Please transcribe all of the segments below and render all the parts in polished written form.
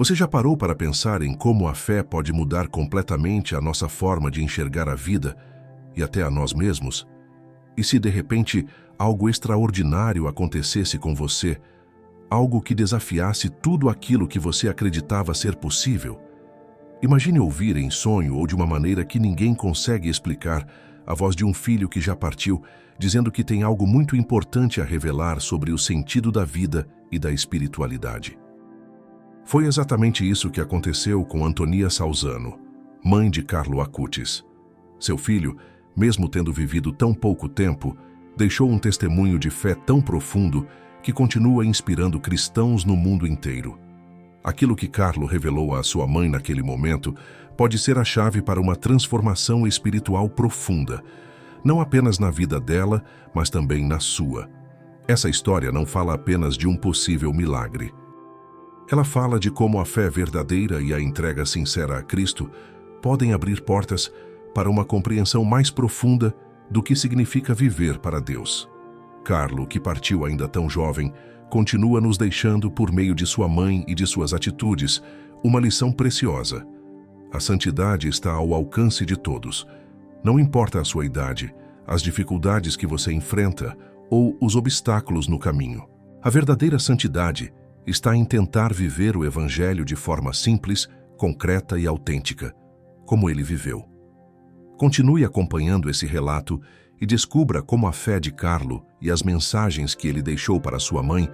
Você já parou para pensar em como a fé pode mudar completamente a nossa forma de enxergar a vida e até a nós mesmos? E se de repente algo extraordinário acontecesse com você, algo que desafiasse tudo aquilo que você acreditava ser possível? Imagine ouvir em sonho ou de uma maneira que ninguém consegue explicar a voz de um filho que já partiu, dizendo que tem algo muito importante a revelar sobre o sentido da vida e da espiritualidade. Foi exatamente isso que aconteceu com Antonia Salzano, mãe de Carlo Acutis. Seu filho, mesmo tendo vivido tão pouco tempo, deixou um testemunho de fé tão profundo que continua inspirando cristãos no mundo inteiro. Aquilo que Carlo revelou à sua mãe naquele momento pode ser a chave para uma transformação espiritual profunda, não apenas na vida dela, mas também na sua. Essa história não fala apenas de um possível milagre. Ela fala de como a fé verdadeira e a entrega sincera a Cristo podem abrir portas para uma compreensão mais profunda do que significa viver para Deus. Carlo, que partiu ainda tão jovem, continua nos deixando, por meio de sua mãe e de suas atitudes, uma lição preciosa. A santidade está ao alcance de todos. Não importa a sua idade, as dificuldades que você enfrenta ou os obstáculos no caminho. A verdadeira santidade está em tentar viver o Evangelho de forma simples, concreta e autêntica, como ele viveu. Continue acompanhando esse relato e descubra como a fé de Carlo e as mensagens que ele deixou para sua mãe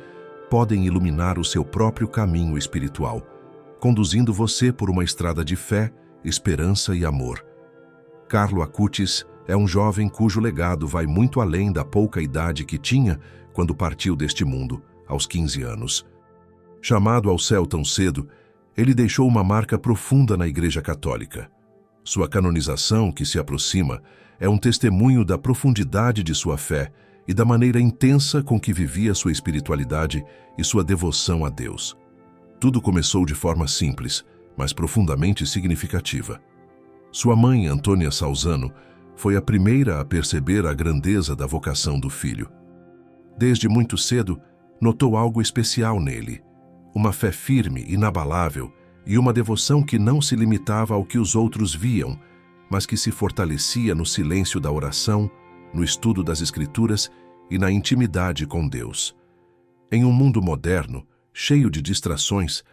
podem iluminar o seu próprio caminho espiritual, conduzindo você por uma estrada de fé, esperança e amor. Carlo Acutis é um jovem cujo legado vai muito além da pouca idade que tinha quando partiu deste mundo, aos 15 anos. Chamado ao céu tão cedo, ele deixou uma marca profunda na Igreja Católica. Sua canonização, que se aproxima, é um testemunho da profundidade de sua fé e da maneira intensa com que vivia sua espiritualidade e sua devoção a Deus. Tudo começou de forma simples, mas profundamente significativa. Sua mãe, Antonia Salzano, foi a primeira a perceber a grandeza da vocação do filho. Desde muito cedo, notou algo especial nele, uma fé firme, inabalável, e uma devoção que não se limitava ao que os outros viam, mas que se fortalecia no silêncio da oração, no estudo das Escrituras e na intimidade com Deus. Em um mundo moderno, cheio de distrações,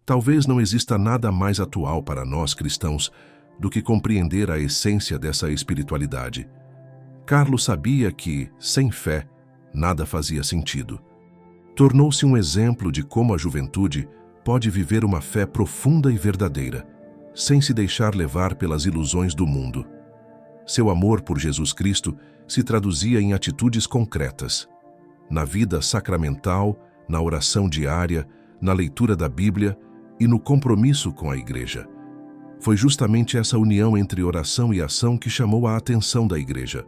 talvez não exista nada mais atual para nós cristãos do que compreender a essência dessa espiritualidade. Carlo sabia que, sem fé, nada fazia sentido. Tornou-se um exemplo de como a juventude pode viver uma fé profunda e verdadeira, sem se deixar levar pelas ilusões do mundo. Seu amor por Jesus Cristo se traduzia em atitudes concretas, na vida sacramental, na oração diária, na leitura da Bíblia e no compromisso com a Igreja. Foi justamente essa união entre oração e ação que chamou a atenção da Igreja.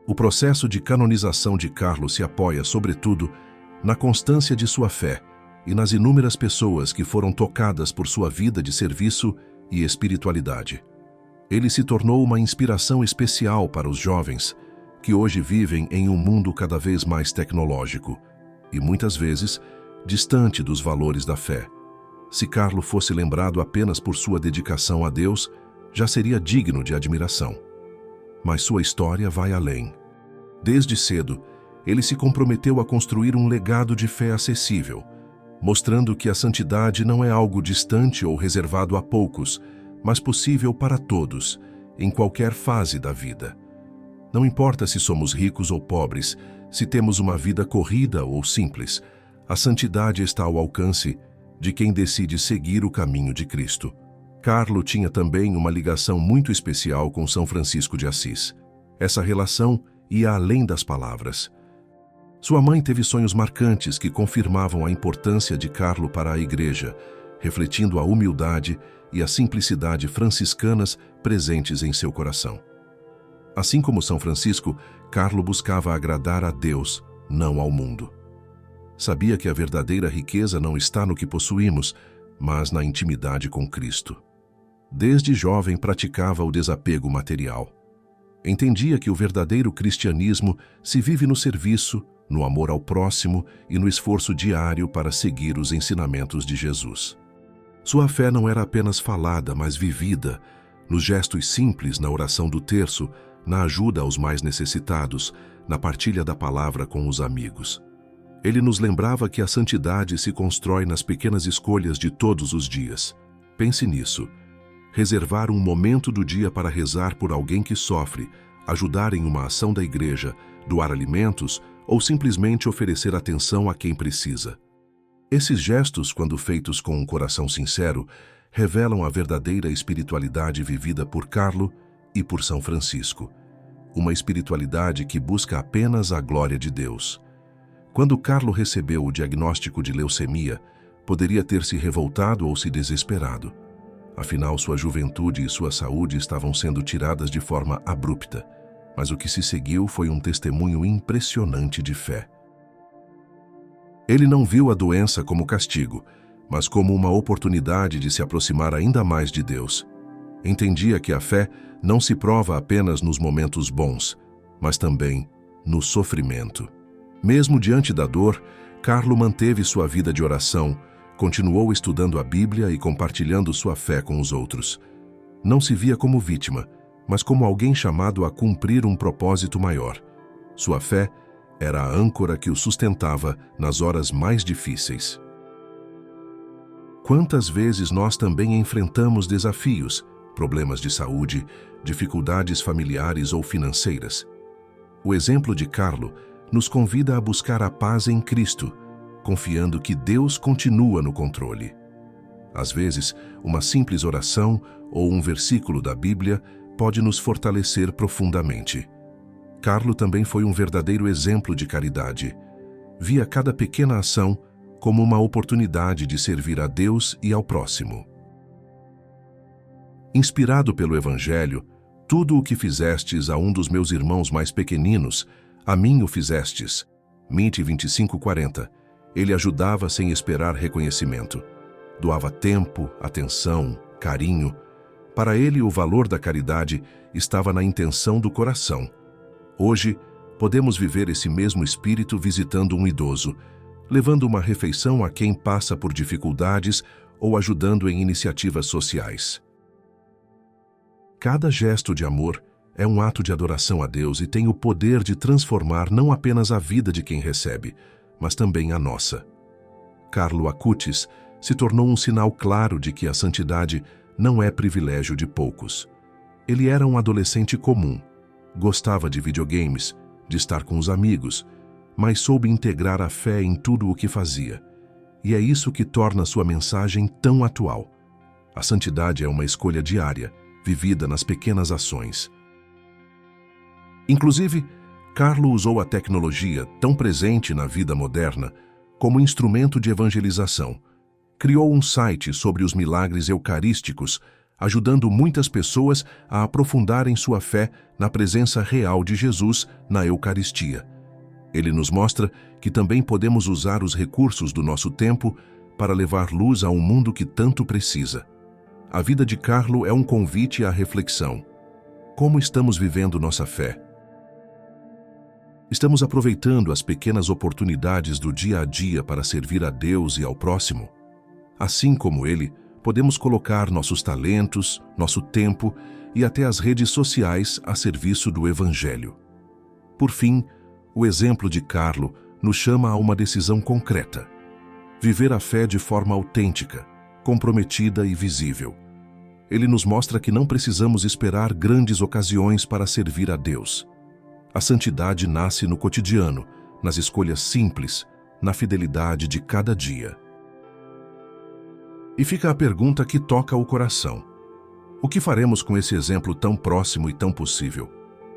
O processo de canonização de Carlo se apoia, sobretudo, na constância de sua fé e nas inúmeras pessoas que foram tocadas por sua vida de serviço e espiritualidade. Ele se tornou uma inspiração especial para os jovens, que hoje vivem em um mundo cada vez mais tecnológico e, muitas vezes, distante dos valores da fé. Se Carlo fosse lembrado apenas por sua dedicação a Deus, já seria digno de admiração. Mas sua história vai além. Desde cedo, ele se comprometeu a construir um legado de fé acessível, mostrando que a santidade não é algo distante ou reservado a poucos, mas possível para todos, em qualquer fase da vida. Não importa se somos ricos ou pobres, se temos uma vida corrida ou simples, a santidade está ao alcance de quem decide seguir o caminho de Cristo. Carlo tinha também uma ligação muito especial com São Francisco de Assis. Essa relação ia além das palavras. Sua mãe teve sonhos marcantes que confirmavam a importância de Carlo para a Igreja, refletindo a humildade e a simplicidade franciscanas presentes em seu coração. Assim como São Francisco, Carlo buscava agradar a Deus, não ao mundo. Sabia que a verdadeira riqueza não está no que possuímos, mas na intimidade com Cristo. Desde jovem praticava o desapego material. Entendia que o verdadeiro cristianismo se vive no serviço, no amor ao próximo e no esforço diário para seguir os ensinamentos de Jesus. Sua fé não era apenas falada, mas vivida, nos gestos simples, na oração do terço, na ajuda aos mais necessitados, na partilha da palavra com os amigos. Ele nos lembrava que a santidade se constrói nas pequenas escolhas de todos os dias. Pense nisso. Reservar um momento do dia para rezar por alguém que sofre, ajudar em uma ação da igreja, doar alimentos ou simplesmente oferecer atenção a quem precisa. Esses gestos, quando feitos com um coração sincero, revelam a verdadeira espiritualidade vivida por Carlo e por São Francisco. Uma espiritualidade que busca apenas a glória de Deus. Quando Carlo recebeu o diagnóstico de leucemia, poderia ter se revoltado ou se desesperado. Afinal, sua juventude e sua saúde estavam sendo tiradas de forma abrupta, mas o que se seguiu foi um testemunho impressionante de fé. Ele não viu a doença como castigo, mas como uma oportunidade de se aproximar ainda mais de Deus. Entendia que a fé não se prova apenas nos momentos bons, mas também no sofrimento. Mesmo diante da dor, Carlo manteve sua vida de oração, continuou estudando a Bíblia e compartilhando sua fé com os outros. Não se via como vítima, mas como alguém chamado a cumprir um propósito maior. Sua fé era a âncora que o sustentava nas horas mais difíceis. Quantas vezes nós também enfrentamos desafios, problemas de saúde, dificuldades familiares ou financeiras? O exemplo de Carlo nos convida a buscar a paz em Cristo, confiando que Deus continua no controle. Às vezes, uma simples oração ou um versículo da Bíblia pode nos fortalecer profundamente. Carlo também foi um verdadeiro exemplo de caridade. Via cada pequena ação como uma oportunidade de servir a Deus e ao próximo. Inspirado pelo Evangelho, tudo o que fizestes a um dos meus irmãos mais pequeninos, a mim o fizestes. Mite 25:40. Ele ajudava sem esperar reconhecimento. Doava tempo, atenção, carinho. Para ele, o valor da caridade estava na intenção do coração. Hoje, podemos viver esse mesmo espírito visitando um idoso, levando uma refeição a quem passa por dificuldades ou ajudando em iniciativas sociais. Cada gesto de amor é um ato de adoração a Deus e tem o poder de transformar não apenas a vida de quem recebe, mas também a nossa. Carlo Acutis se tornou um sinal claro de que a santidade não é privilégio de poucos. Ele era um adolescente comum, gostava de videogames, de estar com os amigos, mas soube integrar a fé em tudo o que fazia. E é isso que torna sua mensagem tão atual. A santidade é uma escolha diária, vivida nas pequenas ações. Inclusive, Carlo usou a tecnologia, tão presente na vida moderna, como instrumento de evangelização. Criou um site sobre os milagres eucarísticos, ajudando muitas pessoas a aprofundarem sua fé na presença real de Jesus na Eucaristia. Ele nos mostra que também podemos usar os recursos do nosso tempo para levar luz a um mundo que tanto precisa. A vida de Carlo é um convite à reflexão. Como estamos vivendo nossa fé? Estamos aproveitando as pequenas oportunidades do dia a dia para servir a Deus e ao próximo? Assim como ele, podemos colocar nossos talentos, nosso tempo e até as redes sociais a serviço do Evangelho. Por fim, o exemplo de Carlo nos chama a uma decisão concreta. Viver a fé de forma autêntica, comprometida e visível. Ele nos mostra que não precisamos esperar grandes ocasiões para servir a Deus. A santidade nasce no cotidiano, nas escolhas simples, na fidelidade de cada dia. E fica a pergunta que toca o coração. O que faremos com esse exemplo tão próximo e tão possível?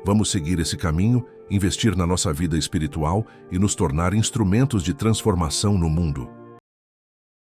Vamos seguir esse caminho, investir na nossa vida espiritual e nos tornar instrumentos de transformação no mundo?